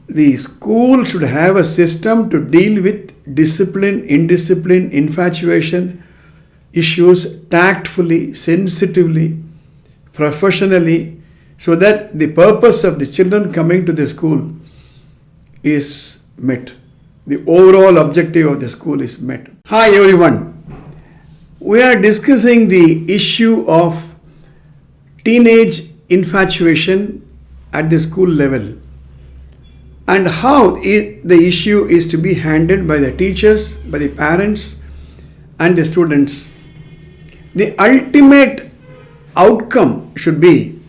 the school should have a system to deal with discipline, indiscipline, infatuation issues tactfully, sensitively, professionally, so that the purpose of the children coming to the school is met. The overall objective of the school is met. Hi everyone. We are discussing the issue of teenage infatuation at the school level and how the issue is to be handled by the teachers, by the parents and the students. The ultimate outcome should be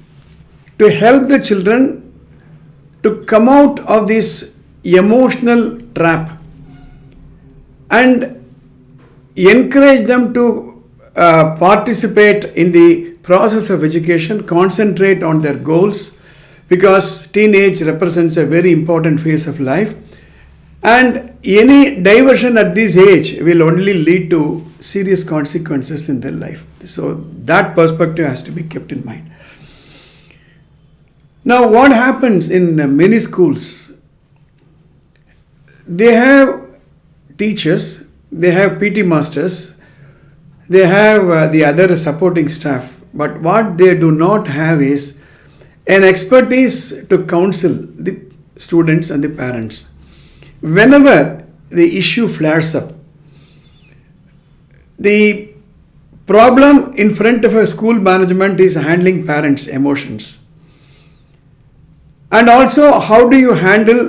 to help the children to come out of this emotional trap and encourage them to participate in the process of education, concentrate on their goals, because teenage represents a very important phase of life, and any diversion at this age will only lead to serious consequences in their life. So that perspective has to be kept in mind. Now what happens in many schools? They have teachers, they have PT masters, they have the other supporting staff, but what they do not have is an expertise to counsel the students and the parents. Whenever the issue flares up, the problem in front of a school management is handling parents' emotions. And also, how do you handle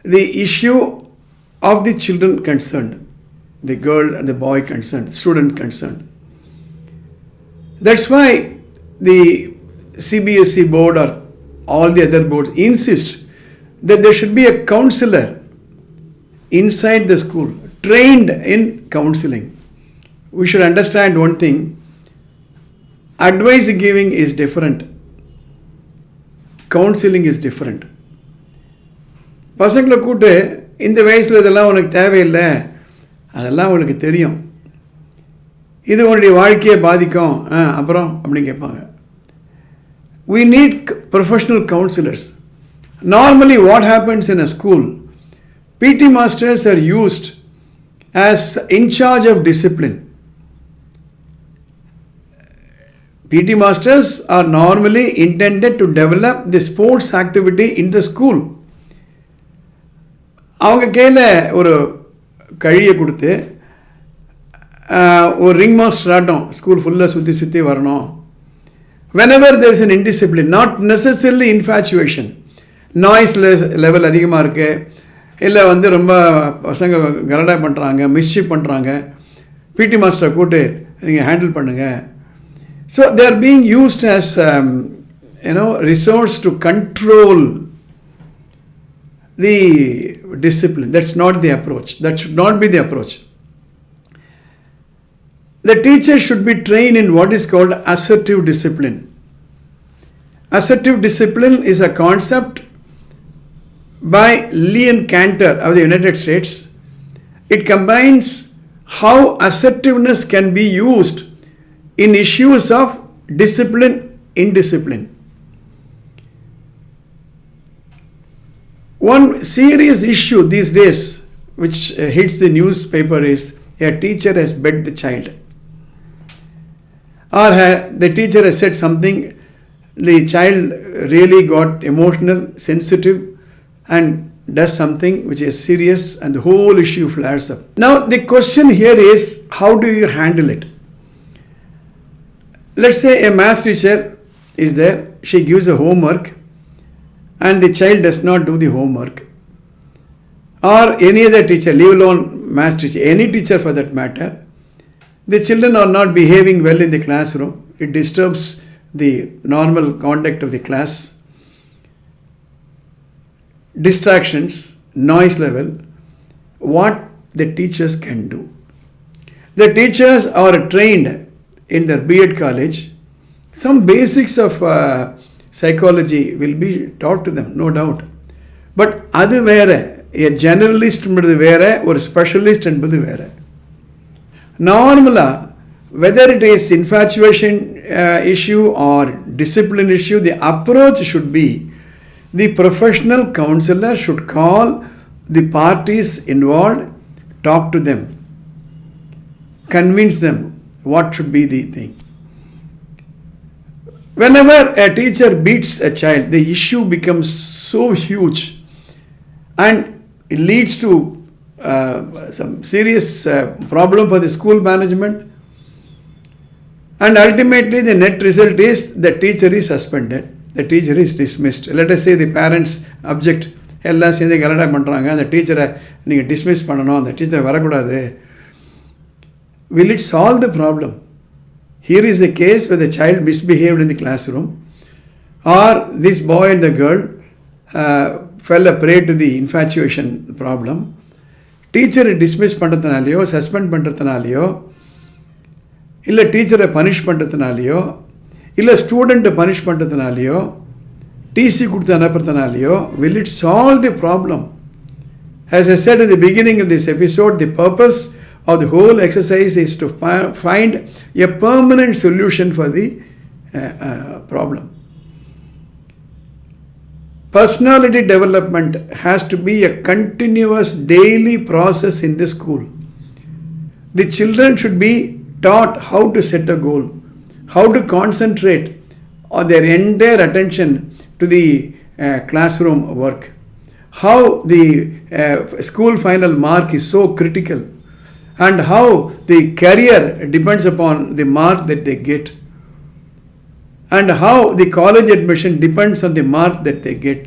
the issue of the children concerned, the girl and the boy concerned, student concerned? That's why the CBSE board or all the other boards insist that there should be a counselor inside the school, trained in counseling. We should understand one thing: advice giving is different, counseling is different. பசங்களை கூட்டு இந்த வயசில் இதெல்லாம் உனக்கு தேவையில்லை, அதெல்லாம் உனக்கு தெரியும், இது உன்னுடைய வாழ்க்கையை பாதிக்கும், அப்புறம் அப்படின்னு கேட்பாங்க. We need professional counselors. Normally what happens in a school, PT masters are used as in charge of discipline. PT masters are normally intended to develop the sports activity in the school. அவங்க கையில் ஒரு கழியை கொடுத்து ஒரு ring master ஆட்டம் school ஃபுல்லாக சுற்றி சுற்றி வரணும். Whenever there is an indiscipline, not necessarily infatuation, noise level அதிகமாக இருக்குது, இல்லை ரொம்ப பசங்க கலடா பண்ணுறாங்க, மிஸ்ஷிப் பண்ணுறாங்க, பிடி மாஸ்டரை கூட்டு நீங்கள் ஹேண்டில் பண்ணுங்கள். So they are being used as resource to control the discipline. That's not the approach. That should not be the approach. The teacher should be trained in what is called assertive discipline. Assertive discipline is a concept by Leon Cantor of the United States. It combines how assertiveness can be used in issues of discipline, indiscipline. One serious issue these days which hits the newspaper is a teacher has beat the child, or the teacher has said something, the child really got emotional, sensitive and does something which is serious and the whole issue flares up. Now the question here is, how do you handle it? Let's say a maths teacher is there, she gives a homework and the child does not do the homework, or any other teacher, leave alone maths teacher, any teacher for that matter, the children are not behaving well in the classroom, it disturbs the normal conduct of the class, distractions, noise level. What the teachers can do? The teachers are trained in their B.Ed college. Some basics of psychology will be taught to them, no doubt. But அது வேற, a generalist என்பது வேற, ஒரு specialist என்பது வேற. Normally, whether it is infatuation issue or discipline issue, the approach should be The professional counselor should call the parties involved, talk to them, convince them what should be the thing. Whenever a teacher beats a child, the issue becomes so huge and it leads to some serious problem for the school management, and ultimately the net result is the teacher is suspended, the teacher is dismissed. Let us say the parents object, எல்லாம் சேர்ந்து கலடா பண்ணுறாங்க, அந்த டீச்சரை நீங்கள் dismiss பண்ணணும், அந்த டீச்சரை வரக்கூடாது. Will it solve the problem? Here is a case where the child misbehaved in the classroom, or this boy and the girl fell a prey to the infatuation problem. டீச்சரை டிஸ்மிஸ் பண்ணுறதுனாலையோ, சஸ்பெண்ட் பண்ணுறதுனாலையோ, இல்லை டீச்சரை punish பண்ணுறதுனாலையோ, இல்லை ஸ்டூடெண்ட்டை punish பண்ணுறதுனாலையோ, DC கொடுத்து அனுப்புறதுனாலையோ, will it solve the problem? As I said at the beginning of this episode, the purpose of the whole exercise is to find a permanent solution for the problem. Personality development has to be a continuous daily process in the school. The children should be taught how to set a goal, how to concentrate on their entire attention to the classroom work, how the school final mark is so critical, and how the career depends upon the mark that they get, and how the college admission depends on the mark that they get,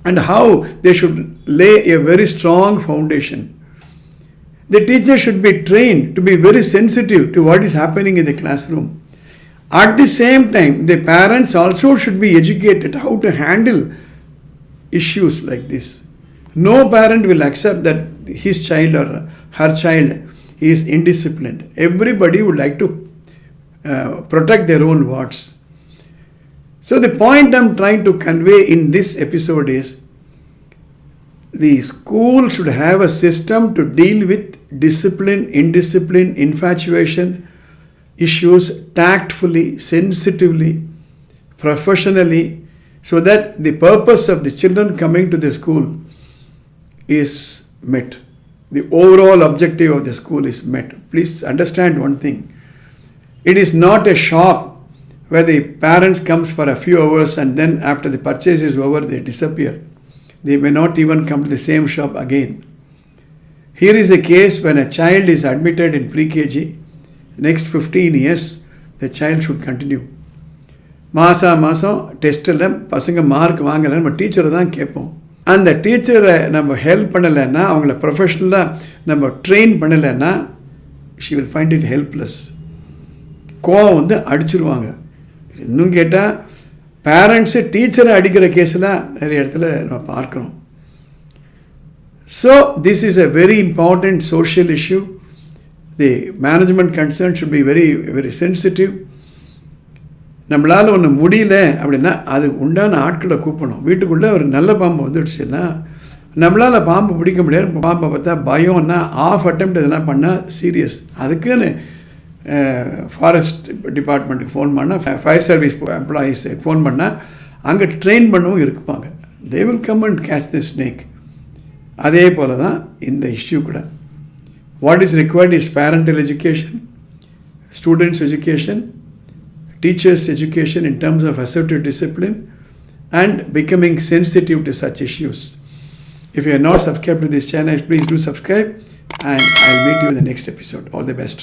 and how they should lay a very strong foundation. The teacher should be trained to be very sensitive to what is happening in the classroom. At the same time, the parents also should be educated how to handle issues like this. No parent will accept that his child or her child is indisciplined. Everybody would like to protect their own wards. So the point I'm trying to convey in this episode is, the school should have a system to deal with discipline, indiscipline, infatuation issues tactfully, sensitively, professionally, so that the purpose of the children coming to the school is met. The overall objective of the school is met. Please understand one thing. It is not a shop where the parents comes for a few hours and then after the purchase is over, they disappear. They may not even come to the same shop again. Here is the case when a child is admitted in pre-KG. Next 15 years, the child should continue. மாதம் டெஸ்ட்டில் பசங்க mark வாங்கலை, நம்ம டீச்சரை தான் கேட்போம். அந்த டீச்சரை நம்ம ஹெல்ப் பண்ணலைன்னா, அவங்கள ப்ரொஃபஷ்னலாக நம்ம ட்ரெயின் பண்ணலைன்னா, she will find it helpless. கோவம் வந்து அடிச்சிருவாங்க. இன்னும் கேட்டால் பேரண்ட்ஸு டீச்சரை அடிக்கிற கேஸெலாம் நிறைய இடத்துல நம்ம பார்க்குறோம். So this is a very important social issue. The management concern should be very, very sensitive. நம்மளால் ஒன்று முடியல அப்படின்னா அது உண்டான ஆட்களை கூப்பிடணும். வீட்டுக்குள்ளே ஒரு நல்ல பாம்பு வந்துடுச்சுன்னா நம்மளால் பாம்பு பிடிக்க முடியாது. பாம்பை பார்த்தா பயம்னா ஆஃப் அட்டெம்ப்ட் எதனா பண்ணால் சீரியஸ். அதுக்குன்னு ஃபாரஸ்ட் டிபார்ட்மெண்ட்டுக்கு ஃபோன் பண்ணால், ஃபயர் சர்வீஸ் எம்ப்ளாயீஸுக்கு ஃபோன் பண்ணால் அங்கே ட்ரெயின் பண்ணவும் இருப்பாங்க. They will come and catch the snake. அதே போல் தான் இந்த இஷ்யூ கூட. What is required is parental education, students' education, teachers' education in terms of assertive discipline, and becoming sensitive to such issues. If you are not subscribed to this channel, please do subscribe, and I'll meet you in the next episode. All the best.